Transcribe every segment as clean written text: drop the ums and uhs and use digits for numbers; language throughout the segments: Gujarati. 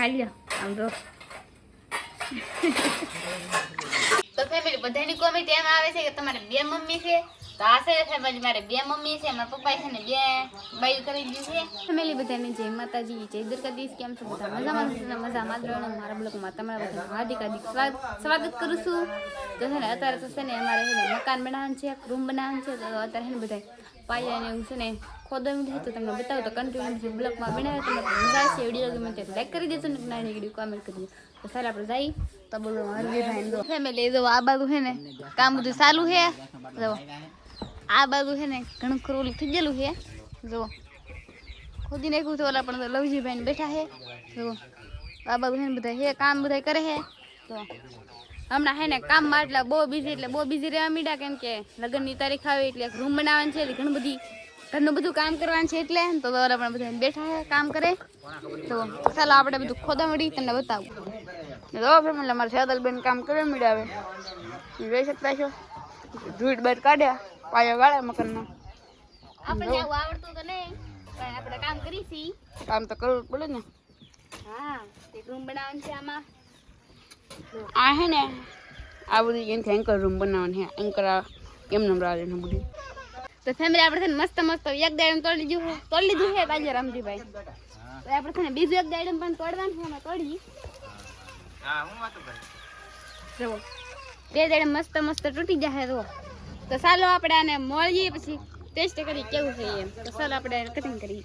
ખાઈ લ્યો આમ તો તો ફેમિલી બધાની કોમેન્ટ એમ આવે છે કે તમારે બે મમ્મી છે તો આ છે ફેમિલી મારે બે મમ્મી છે મારા પપ્પા છે ને બે બાઈ કરી દીધું છે ફેમિલી બધાને જય માતાજી જય દ્વારકાધીશ કેમ છો બધા મજામાં છે મજામાં જ રહેવાનું મારા બ્લોગમાં તમારા બધા હાર્દિક સ્વાગત કરું છું તો છે ને અત્યારે તો છે ને અમારે છે ને મકાન બનાવવાનું છે રૂમ બનાવવાનું છે તો અત્યારે છે ને બધા પાયા ને એવું છે ને ખોદવાનું છે તો તમને બતાવું તો કન્ટિન્યુ બ્લોગમાં બનાવે તમને મજા આવશે વિડીયો ગમે તો લાઈક કરી દેજો ને નાની વિડીયો કોમેન્ટ કરી દેજો તો સારા આપણે જઈ તો બોલો હરવીભાઈ દો ફેમિલી જો આ બાજુ છે ને કામ બધું ચાલુ છે જો આ બાજુ છે ને ઘણું ખરું થઈ ગયેલું છે જો ખોદી નાખ્યું છે ઓલા પણ તો લવજીભાઈ ને બેઠા છે જો આ બાજુ છે ને બધા હે કામ બધા કરે છે તો હમણાં હે ને કામમાં એટલે બહુ બીઝી રહેવા માંડ્યા કેમ કે લગ્નની તારીખ આવે એટલે રૂમ બનાવવાનું છે એટલે ઘરનું બધું કામ કરવાનું છે એટલે તો ઓલા પણ બધા બેઠા છે કામ કરે તો ચાલો આપણે બધું ખોદા મળી તમને બતાવું જો ફેમિલી અમારે સેદલબેન કામ કરવા માંડ્યા આવે જોઈ શકતા છો ધૂળ બાર કાઢ્યા પાયા વાળા મકાનના આપણે આવું આવડતું તો નહીં પણ આપણે કામ કરીશી કામ તો કરવું પડે ને હા એક રૂમ બનાવવાનું છે આમાં આ હે ને આ બધું એનથી એન્કર રૂમ બનાવવાનું છે એન્કર એમને રાડે ને બધું તો ફેમિલી આપણે છે ને મસ્ત એક દાડમ તોડી લીધું છે તાજે રામજીભાઈ તો આપણે છે ને બીજું એક દાડમ પણ તોડવાનું છે અમે તોડી હા હું વાતો કરું જો બે દાડમ મસ્ત તૂટી જશે તો તો ચાલો આપણે આને મળીએ પછી ટેસ્ટ કરી કેવું છે એમ તો ચાલો આપણે કટિંગ કરીએ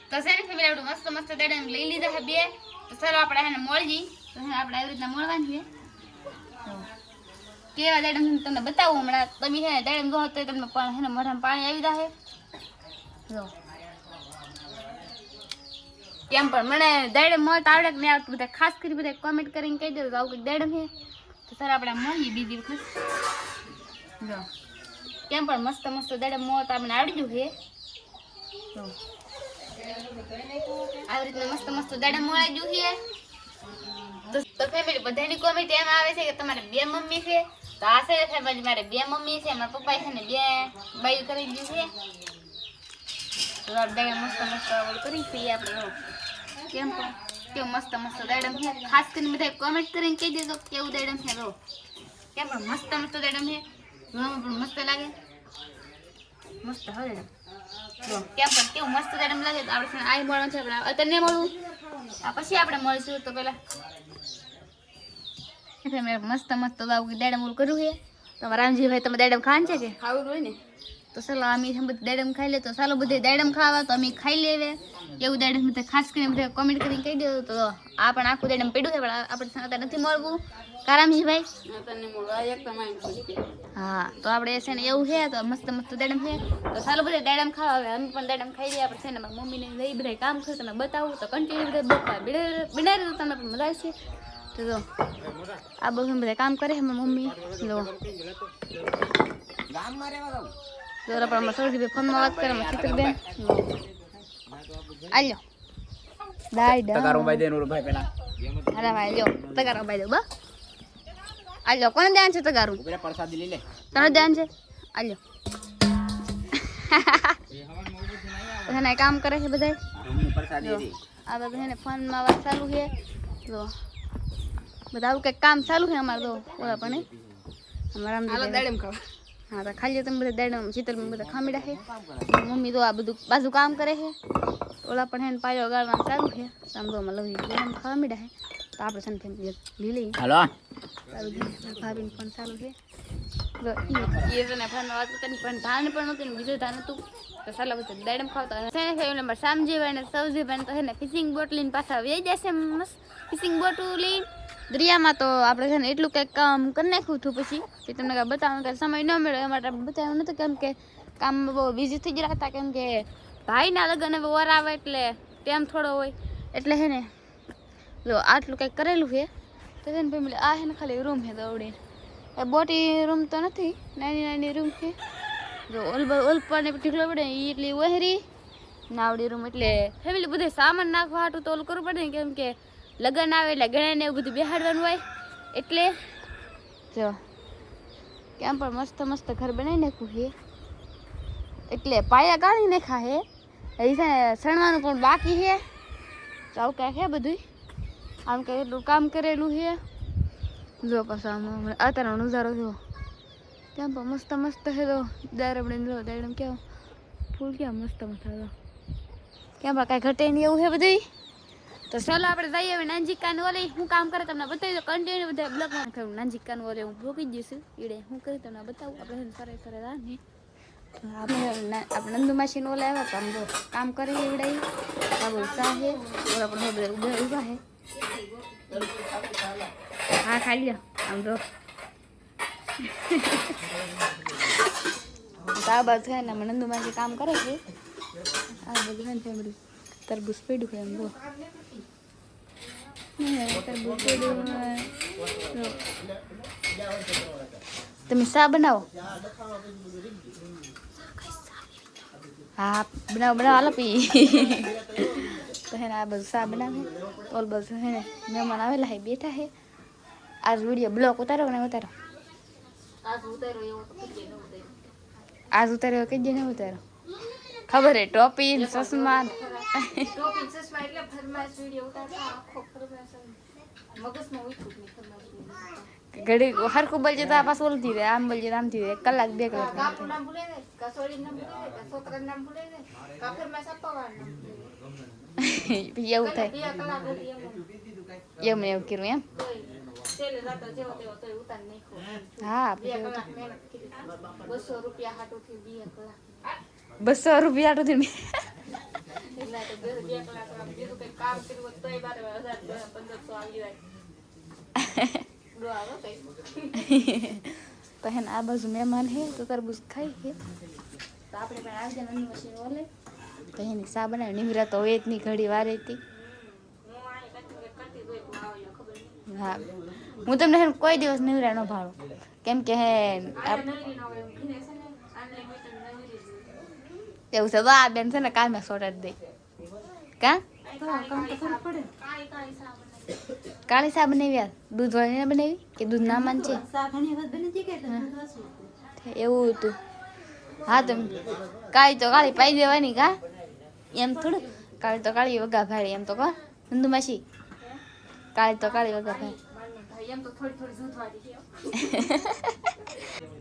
તો છે ને ફેમિલી આપણે મસ્ત દાડમ લઈ લીધા છે બે તો ચાલો આપણે એને મળીએ તો આપણે આવી રીતના મળવાનું છે કેવા દાડમ તમને બતાવું હમણાં તમે છે ને દાડમ જો તો તમને પણ છે ને મોઢામાં પાણી આવી જશે જો કેમ પણ મને દાડમ મળતા આવડે કે નહીં આવડતું બધા ખાસ કરી બધા કોમેન્ટ કરીને કહી દેજો આવું કંઈક દાડમ છે તો સર આપણે મળીએ બીજી વખત જો કેમ પણ મસ્ત દાડમ મળતા આપણે આવડી ગયું છે જો આવી રીતના મસ્ત દાડમ મળી ગયું છે તો ફેમિલી બધાની કોમેન્ટ એમ આવે છે કે તમારે બે મમ્મી છે તો આ છે ફેમિલી મારે બે મમ્મી છે મારા પપ્પા છે ને બે બાયું કરી દીધું છે તો દાડમ મસ્ત કરી છીએ આપણે કેમ પણ કેવું મસ્ત દાડમ છે ખાસ કરીને બધા કોમેન્ટ કરીને કહી દેજો કેવું દાડમ છે રો કેમ પણ મસ્ત દાડમ છે જોવામાં પણ મસ્ત લાગે મસ્ત હવે દાડમ જો કેમ પણ કેવું મસ્ત દાડમ લાગે તો આપણે આ મળવાનું છે આપણે અત્યારે નહીં મળવું આ પછી આપણે મળીશું તો પેલા મસ્ત દાડમ ઓલું કર્યું છે તો રામજીભાઈ તમે દાડમ ખાવાનું છે કે ખાવું હોય ને તો ચાલો અમે દાડમ ખાઈ લે તો ચાલો બધે દાડમ ખાવા તો અમે ખાઈ લેવે એવું દાડમ બધા ખાસ કરીને બધા કોમેન્ટ કરીને કહી દો તો આ પણ આખું દાડમ પડ્યું છે પણ આપણે અત્યારે નથી મળવું કારામજીભાઈ હા તો આપણે છે ને એવું છે તો મસ્ત દાડમ છે તો ચાલો બધા દાડમ ખાવા હવે અમે પણ દાડમ ખાઈ લઈએ આપણે છે ને મારા મમ્મીને લઈ બધા કામ કરે તમને બતાવું તો કન્ટિન્યુ બધા બનાવી દો તમને પણ મજા આવશે તો જો આ બધું બધા કામ કરે છે મારી મમ્મી જો જોરા પણ અમારા સૌથી ફોનમાં વાત કરે અમારા ચિત્રબેન આલ્યો તગારો ભાઈ દેનો ભાઈ પેલા અરે ભાઈ લ્યો તગારો ભાઈ દો બા આલ્યો કોને ધ્યાન છે તગારું ઉપર પ્રસાદી લઈ લે તને ધ્યાન છે આલ્યો એને કામ કરે છે બધાય પ્રસાદી આ બધા એને ફોનમાં વાત ચાલુ છે જો બધા આવું કંઈક કામ ચાલુ છે અમારે તો ઓલા પણ અમારા દાડમ ખાવા હા તો ખાલી તમે બધા દાડમ ચિત્રમાં બધા ખામીડા છે મમ્મી તો આ બધું બાજુ કામ કરે છે ઓલા પણ એને પાયો ગાળવાનું ચાલુ છે આમ તો અમારે લવી દાડમ ખાવા મીડા છે તો આપણે છે ને લઈ લઈએ હાલો ભાભીને ફોન ચાલુ છે એ ને ફોનમાં વાત કરતી પણ ધાન પણ નહોતું ને બીજું ધાન હતું તો ચાલો બધું દાડમ ખાવતા છે શામજીભાઈ ને સૌજીભાઈ તો છે ને ફિશિંગ બોટ લઈને પાછા આવી જશે મસ્ત ફિશિંગ બોટ લઈને દરિયામાં તો આપણે છે ને એટલું કંઈક કામ કરી નાખ્યું હતું પછી તમને કાંઈ બતાવવાનું કાંઈ સમય ન મળ્યો એ માટે બતાવ્યું નહોતું કેમ કે કામમાં બહુ બિઝી થઈ ગયા હતા કેમ કે ભાઈના લગ્ન હવે વર આવે એટલે ટાઈમ થોડો હોય એટલે છે ને જો આટલું કંઈક કરેલું છે તો છે ને ફેમિલી આ છે ને ખાલી રૂમ છે દોડીને એ મોટી રૂમ તો નથી નાની રૂમ છે જો ઓલપાને ઢીકલો પડે એ એટલી વહેરી નાવડી રૂમ એટલે ફેમિલી બધે સામાન નાખવા હાટું તો ઓલું કરવું પડે ને કેમ કે લગ્ન આવે એટલે ગણાને એવું બધું બેહાડવાનું હોય એટલે જો કેમ પણ મસ્ત ઘર બનાવી નાખ્યું છે એટલે પાયા કાઢી નાખ્યા છે હજી છે સણવાનું પણ બાકી છે તો આવું કાંઈક છે બધું આમ કે એટલું કામ કરેલું છે જો પાછો આમ અત્યારનો નજારો જો ત્યાં પણ મસ્ત મસ્ત છે તો દારમડે જો દારમ કેવું ફૂલ ક્યાં મસ્ત મસ્ત હતો ક્યાં પણ કાંઈ ઘટે નહીં એવું છે બધું તો ચાલો આપણે જઈએ હવે નાનજીકાનું ઓલે હું કામ કરે તમને બતાવી દો કન્ટિન્યુ બધા બ્લોગમાં કરું નાનજીકાનું ઓલે હું ભોગી જ જઈશું ઈડે હું કરી તમને બતાવું આપણે સરે સરે રાને આપણે નંદુ માસીને ઓલે આવ્યા તો આમ જો કામ કરી એવડાઈ બાબુ ઉત્સાહ છે ઓલા પણ બધા ઊભા છે હા ખાઈ લ્યો આમ જો આ બાજુ છે ને નંદુ માસી કામ કરે છે આ બધું છે ને ફેમિલી તરબૂચ પડ્યું છે એમ જો તમે શા બનાવો હા બનાવો બનાવો હાલો પી તો હે ને આ બધું શા બનાવે ઓલ બધું હે ને મહેમાન આવેલા હે બેઠા હે આજ વિડીયો બ્લોક ઉતારો ને ઉતારો આજ ઉતાર્યો કઈ દે ને ઉતારો ખબર હે ટોપી ચશ્મા એટલે ફરમાઈશ વિડિયો ઉતારતા આખો ફરમાઈશ મગજમાં ઉઠું નહીં ફરમાઈશ ઘડી હરખું બોલજે તો આ પાછું ઓલતી રહે આમ બોલજે આમ થી 1 કલાક 2 કલાક કાપનું નામ ભૂલે ને કા સોરી નામ ભૂલે ને કા છોકરાનું નામ ભૂલે ને કા ફરમાઈશ આપવાનું નામ ભૂલે એવું થાય 2 કલાક એમ કર્યું એમ સેલે રાતો જેવો તેવો તોય ઉતાર નાખ્યો હા 2 કલાક મહેનત કરી 200 રૂપિયા હાટુથી 2 કલાક 200 રૂપિયા હાટુથી તો હે આ બાજુ મહેમાન હે તો તરબૂચ ખાઈ છે તો આપણે પણ આજે નંદુ મશીન ઓલે તો એની સા બનાવી નિમરા તો હોય જ નહીં ઘડી વાર હતી હા હું તમને હે કોઈ દિવસ નિમરા ન ભાડું કેમ કે હે એવું છે આ બેન છે ને કામે સોટાડી દઈ કા કાળી સા બનાવી યાર દૂધ વાળીને બનાવી કે દૂધ ના માન છે એવું હતું હા તો કાળી તો કાળી પાઈ દેવાની કા એમ થોડું કાળી તો કાળી વગા ભાઈ એમ તો કહો નંદુ માસી કાળી તો કાળી વગા ભાઈ એમ તો થોડી થોડી દૂધ વાળી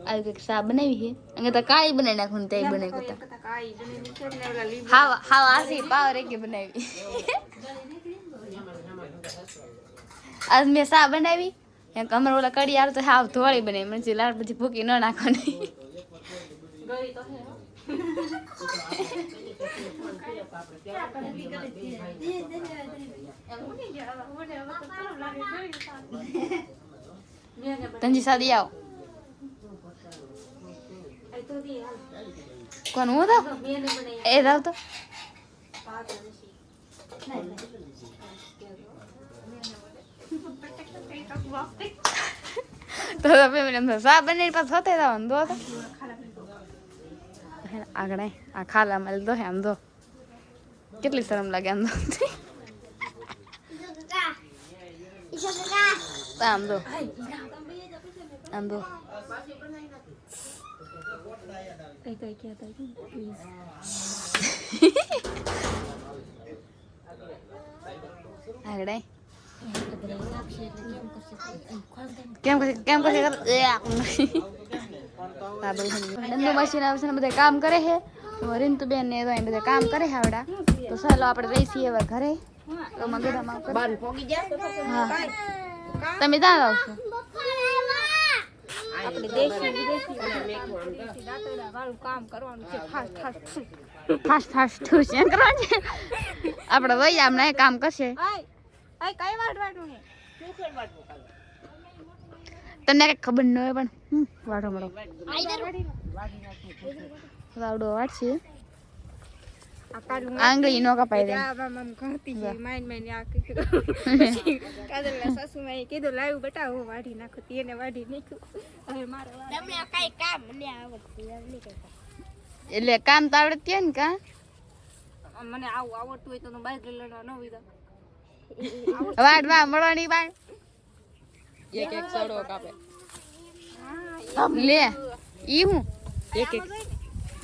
આ એક સા બનાવી છે અંગે તો કાળી બનાવી નાખું તે બનાવી તો હા હા આસી પાવર કે બનાવી આજ મેં સા બનાવી એમ કમર ઓલા કડી આર તો હાવ ધોળી બનાવી મને લાડ પછી ભૂકી ન નાખવાની ગળી તો હે તંજી સાદી આવો કોણ હું તો એ રાવ તો તો તમે સા બને પાસ હોતે રાવ દો તો આગળ આ ખાલા મલ દો હે આમ દો કેટલી શરમ લાગે આમ દો આમ દો આમ દો કઈ કઈ ક્યાં કઈ પ્લીઝ આગળ કેમ કરે નંદુ મશીન આવશે ને બધા કામ કરે છે રીંતુ બેન ને બધા કામ કરે છે આવડા તો ચાલો આપણે રહીશી હવે ઘરે તો મગદામાં હા તમે ત્યાં આવશો આપણે દેશી વિદેશી દાંતડા વાળું કામ કરવાનું છે ફાસ્ટ ફાસ્ટ છે કરવાનું છે આપણે વઈ આમને કામ કરશે કઈ વાટવાનું હે તમને કઈ ખબર ન હોય પણ વાટો મળો વાવડો વાટ છે આંગળી નો કપાઈ દે આમ ઘણતી છે માઈન માઈન આ કાદરના સાસુ માં કીધું લાવ બેટા હું વાઢી નાખું તેને વાઢી નાખ્યું હવે મારે તમને કઈ કામ મને આવડતું એટલે કામ તો આવડત ને કા મને આવું આવડતું હોય તો બાઈક લડવા ન હોય વાડ વા મળવાની બાય એક એક સડો કાપે લે ઈ હું એક એક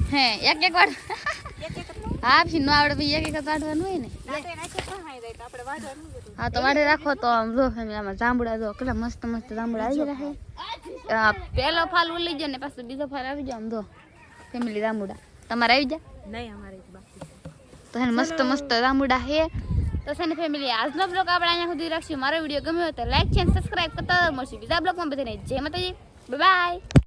હે એક એક વાડ હા પછી નો આવડે પછી એક એક કાઢવાનું હોય ને હા તો વાડે રાખો તો આમ જો ફેમિલી આમાં જાંબુડા જો કેટલા મસ્ત મસ્ત જાંબુડા આવી રહ્યા છે પેલો ફાલ લઈ જાય ને પાછો બીજો ફાલ આવી જાય આમ જો ફેમિલી જાંબુડા તમારે આવી જાય નહીં અમારે બાકી તો હે મસ્ત મસ્ત જાંબુડા હે તો છે ને ફેમિલી આજનો બ્લોગ આપણે અહીંયા સુધી રાખશું મારો વિડીયો ગમ્યો હોય તો લાઈક છે અને સબસ્ક્રાઇબ કરતા મળશું બીજા બ્લોગમાં બધાને જય માતાજી બાય બાય